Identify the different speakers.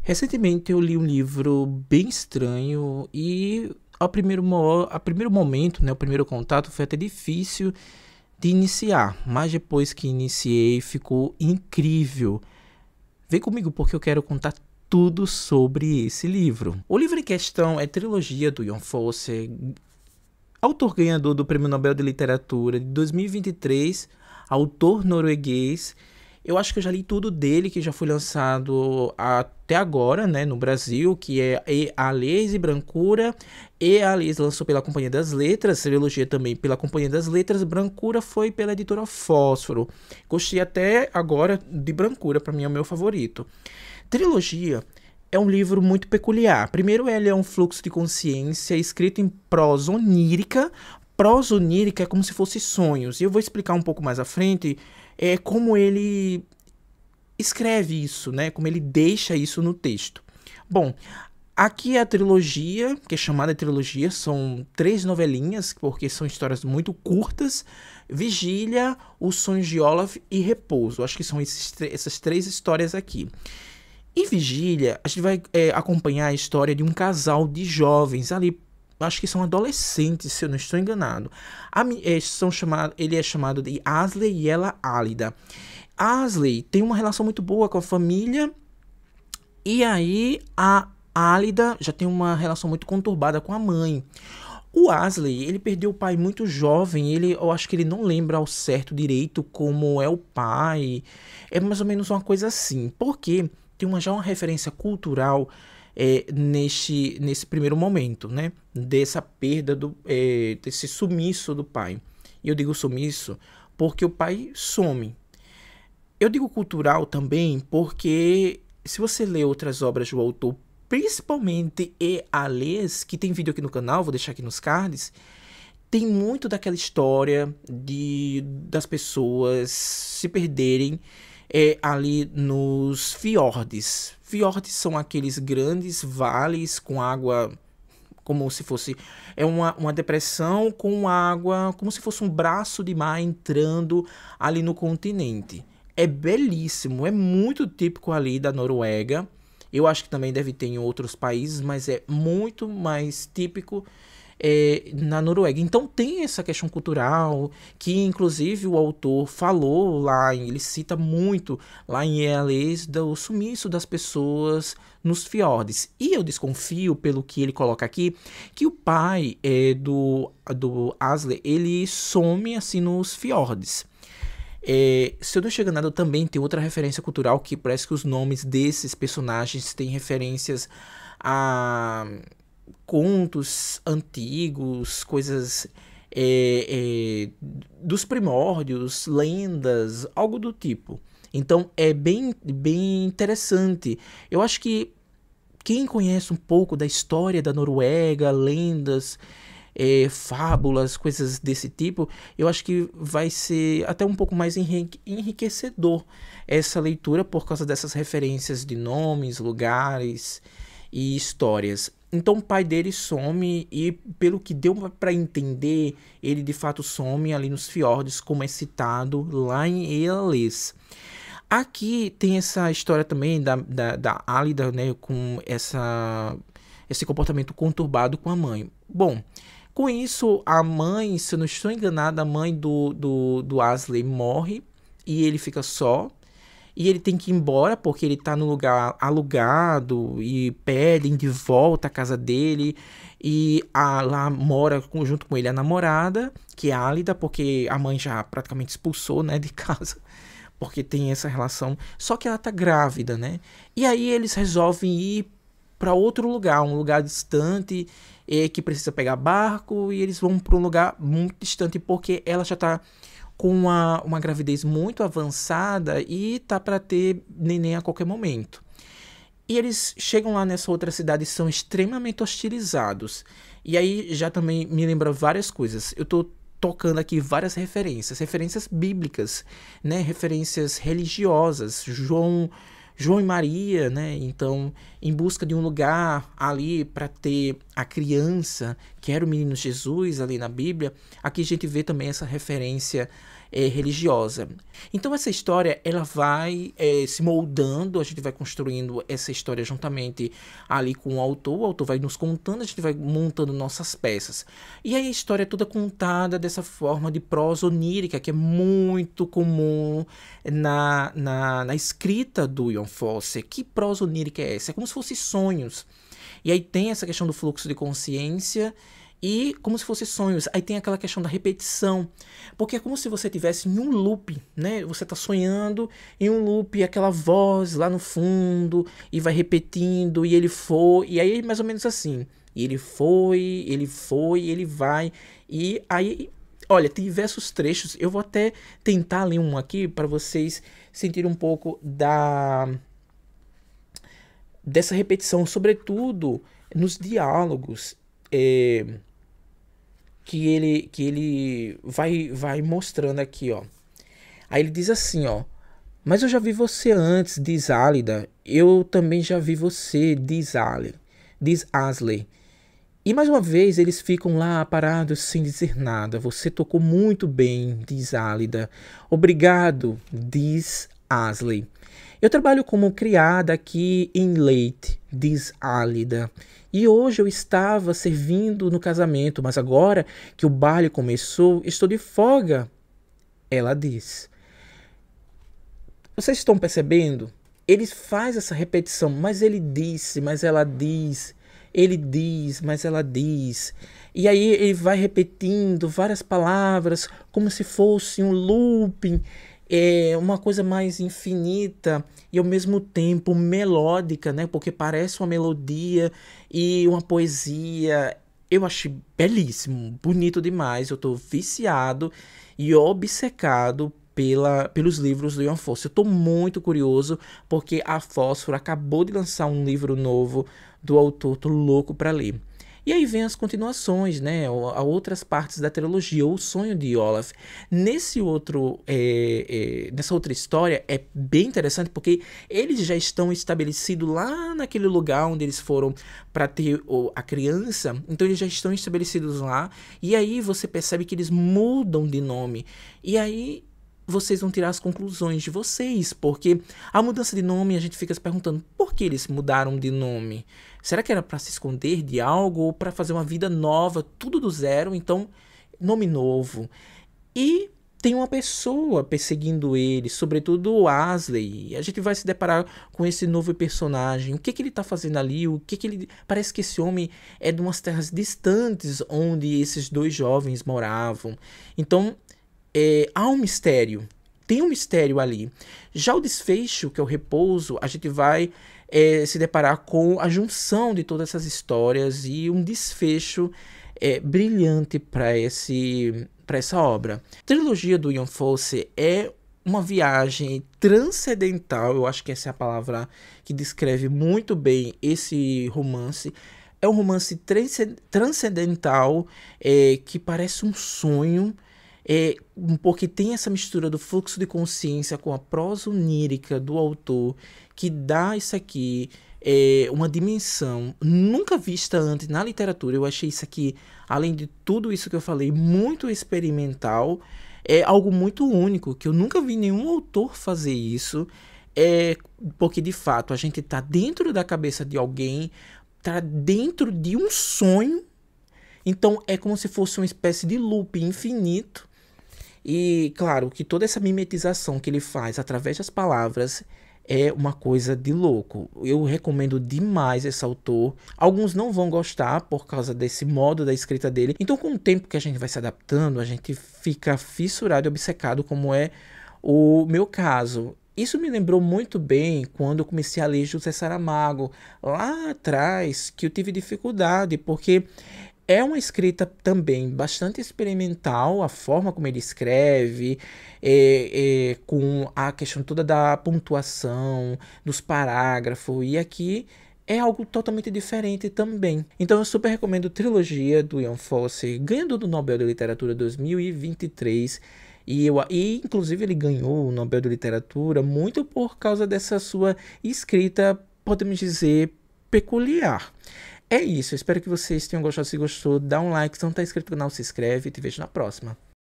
Speaker 1: Recentemente eu li um livro bem estranho e a primeiro momento, né, o primeiro contato foi até difícil de iniciar, mas depois que iniciei ficou incrível. Vem comigo porque eu quero contar tudo sobre esse livro. O livro em questão é Trilogia do Jon Fosse, autor ganhador do Prêmio Nobel de Literatura de 2023, autor norueguês. Eu acho que eu já li tudo dele, que já foi lançado até agora, né, no Brasil, que é A Leis e Brancura. E a Leis lançou pela Companhia das Letras, trilogia também pela Companhia das Letras. Brancura foi pela editora Fósforo. Gostei até agora de Brancura, para mim é o meu favorito. Trilogia é um livro muito peculiar. Primeiro, ele é um fluxo de consciência escrito em prosa onírica. Prosa onírica é como se fosse sonhos. E eu vou explicar um pouco mais à frente como ele escreve isso, né? Como ele deixa isso no texto. Bom, aqui é a trilogia, que é chamada de trilogia, são 3 novelinhas, porque são histórias muito curtas. Vigília, Os Sonhos de Olaf e Repouso. Acho que são essas 3 histórias aqui. Em Vigília, a gente vai acompanhar a história de um casal de jovens ali, acho que são adolescentes, se eu não estou enganado. Ele é chamado de Asley e ela Álida. Asley tem uma relação muito boa com a família, e aí a Álida já tem uma relação muito conturbada com a mãe. O Asley, ele perdeu o pai muito jovem, eu acho que ele não lembra ao certo direito como é o pai. É mais ou menos uma coisa assim, porque tem já uma referência cultural nesse primeiro momento, né? Dessa perda, desse sumiço do pai. E eu digo sumiço porque o pai some. Eu digo cultural também porque se você ler outras obras do autor, principalmente E.A.Lês, que tem vídeo aqui no canal, vou deixar aqui nos cards, tem muito daquela história das pessoas se perderem ali nos fiordes. Fiordes são aqueles grandes vales com água, como se fosse uma depressão com água, como se fosse um braço de mar entrando ali no continente. É belíssimo, é muito típico ali da Noruega. Eu acho que também deve ter em outros países, mas é muito mais típico na Noruega. Então tem essa questão cultural, que inclusive o autor falou lá, ele cita muito lá em E.A.Lês do sumiço das pessoas nos fiordes. E eu desconfio, pelo que ele coloca aqui, que o pai do Asley, ele some assim nos fiordes. Se eu não estou enganado, também tem outra referência cultural que parece que os nomes desses personagens têm referências a contos antigos, coisas dos primórdios, lendas, algo do tipo. Então é bem interessante. Eu acho que quem conhece um pouco da história da Noruega, lendas, fábulas, coisas desse tipo, eu acho que vai ser até um pouco mais enriquecedor essa leitura por causa dessas referências de nomes, lugares e histórias. Então o pai dele some e, pelo que deu para entender, ele de fato some ali nos fiordes, como é citado lá em E.A.Lês. Aqui tem essa história também da Álida, né, com esse comportamento conturbado com a mãe. Bom, com isso, a mãe, se eu não estou enganado, a mãe do Asley morre e ele fica só. E ele tem que ir embora porque ele tá no lugar alugado e pedem de volta a casa dele. E lá mora junto com ele a namorada, que é a Álida, porque a mãe já praticamente expulsou, né, de casa. Porque tem essa relação. Só que ela tá grávida, né? E aí eles resolvem ir para outro lugar, um lugar distante, que precisa pegar barco. E eles vão para um lugar muito distante porque ela já tá com uma gravidez muito avançada e tá para ter neném a qualquer momento. E eles chegam lá nessa outra cidade e são extremamente hostilizados. E aí já também me lembra várias coisas. Eu tô tocando aqui várias referências bíblicas, né? Referências religiosas. João e Maria, né? Então, em busca de um lugar ali para ter a criança, que era o menino Jesus ali na Bíblia, aqui a gente vê também essa referência religiosa. Então essa história ela vai se moldando, a gente vai construindo essa história juntamente ali com o autor vai nos contando, a gente vai montando nossas peças. E aí a história é toda contada dessa forma de prosa onírica, que é muito comum na escrita do Ian Fosse. Que prosa onírica é essa? É como se fossem sonhos. E aí tem essa questão do fluxo de consciência e como se fossem sonhos. Aí tem aquela questão da repetição, porque é como se você estivesse em um loop, né? Você está sonhando em um loop, aquela voz lá no fundo, e vai repetindo, e ele foi, e aí mais ou menos assim. E ele foi, ele vai, e aí... Olha, tem diversos trechos, eu vou até tentar ler um aqui para vocês sentirem um pouco dessa repetição, sobretudo nos diálogos que ele vai mostrando aqui, ó. Aí ele diz assim, ó: mas eu já vi você antes, diz Álida. Eu também já vi você, diz Asley. E mais uma vez eles ficam lá parados sem dizer nada. Você tocou muito bem, diz Álida. Obrigado, diz Asley. Eu trabalho como criada aqui em Leite, diz Álida. E hoje eu estava servindo no casamento, mas agora que o baile começou, estou de folga, ela diz. Vocês estão percebendo? Ele faz essa repetição, mas ele disse, mas ela diz. Ele diz, mas ela diz. E aí ele vai repetindo várias palavras como se fosse um looping, uma coisa mais infinita e ao mesmo tempo melódica, né? Porque parece uma melodia e uma poesia. Eu achei belíssimo, bonito demais. Eu tô viciado e obcecado pelos livros do Ian Fosse. Eu tô muito curioso porque a Fósforo acabou de lançar um livro novo do autor, tô louco para ler. E aí vem as continuações, né, a outras partes da trilogia, O Sonho de Olaf. Nessa outra história é bem interessante porque eles já estão estabelecidos lá naquele lugar onde eles foram para ter a criança, então eles já estão estabelecidos lá, e aí você percebe que eles mudam de nome, e aí vocês vão tirar as conclusões de vocês, porque a mudança de nome a gente fica se perguntando por que eles mudaram de nome. Será que era para se esconder de algo ou para fazer uma vida nova, tudo do zero? Então, nome novo. E tem uma pessoa perseguindo ele, sobretudo o Asley. E a gente vai se deparar com esse novo personagem. O que ele está fazendo ali? Parece que esse homem é de umas terras distantes onde esses dois jovens moravam. Então, há um mistério. Tem um mistério ali. Já o desfecho, que é o repouso, a gente vai se deparar com a junção de todas essas histórias e um desfecho brilhante para essa obra. A trilogia do Ian Fosse é uma viagem transcendental, eu acho que essa é a palavra que descreve muito bem esse romance. É um romance transcendental que parece um sonho, porque tem essa mistura do fluxo de consciência com a prosa onírica do autor, que dá isso aqui uma dimensão nunca vista antes na literatura. Eu achei isso aqui, além de tudo isso que eu falei, muito experimental, é algo muito único, que eu nunca vi nenhum autor fazer isso, porque de fato a gente está dentro da cabeça de alguém, está dentro de um sonho, então é como se fosse uma espécie de loop infinito. E claro que toda essa mimetização que ele faz através das palavras é uma coisa de louco. Eu recomendo demais esse autor. Alguns não vão gostar por causa desse modo da escrita dele. Então, com o tempo que a gente vai se adaptando, a gente fica fissurado e obcecado, como é o meu caso. Isso me lembrou muito bem quando eu comecei a ler José Saramago, lá atrás, que eu tive dificuldade, porque é uma escrita também bastante experimental, a forma como ele escreve, com a questão toda da pontuação, dos parágrafos, e aqui é algo totalmente diferente também. Então eu super recomendo a trilogia do Ian Fosse, ganhador do Nobel de Literatura 2023, e inclusive ele ganhou o Nobel de Literatura muito por causa dessa sua escrita, podemos dizer, peculiar. É isso, eu espero que vocês tenham gostado. Se gostou, dá um like. Se não está inscrito no canal, se inscreve e te vejo na próxima.